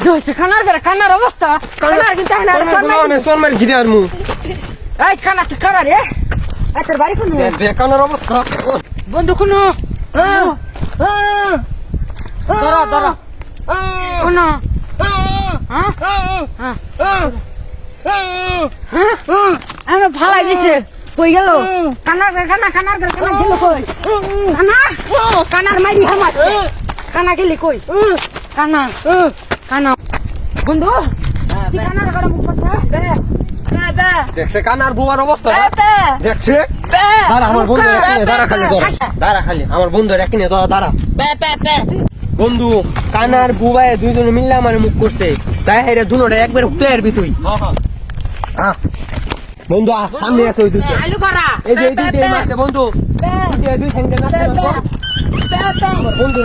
জয়ছে খানার অবস্থা খানার কিন্তু সরমার ঘিরে আর মু এই খানা তুই খানা রে এই তোর বাড়ি কোন বেকানোর অবস্থা বন্ধু কোন ধরো কোন আমি ভালাই দিছে কই গেল কানার গেল কই কানার মাইরি হামার কানা গেলি কই কানা বন্ধু তুই কানার ঘরে মুখ করতে দেখছে কানার বুয়ার অবস্থা দেখছে দাঁড়া আমার বন্ধু দাঁড়া খালি দাঁড়া খালি আমার বন্ধু রাখিনি দাঁড়া বন্ধু কানার বুবাই দুইজনে মিললে আমার মুখ করছে তাই হেরে দুনোটা একবার হুতে আরবি তুই বন্ধু সামনে আছে ওই দুটো আলু করা এই যে এই দুটো মারছে বন্ধু দুই ঠ্যাঙ্গে মারছে বন্ধু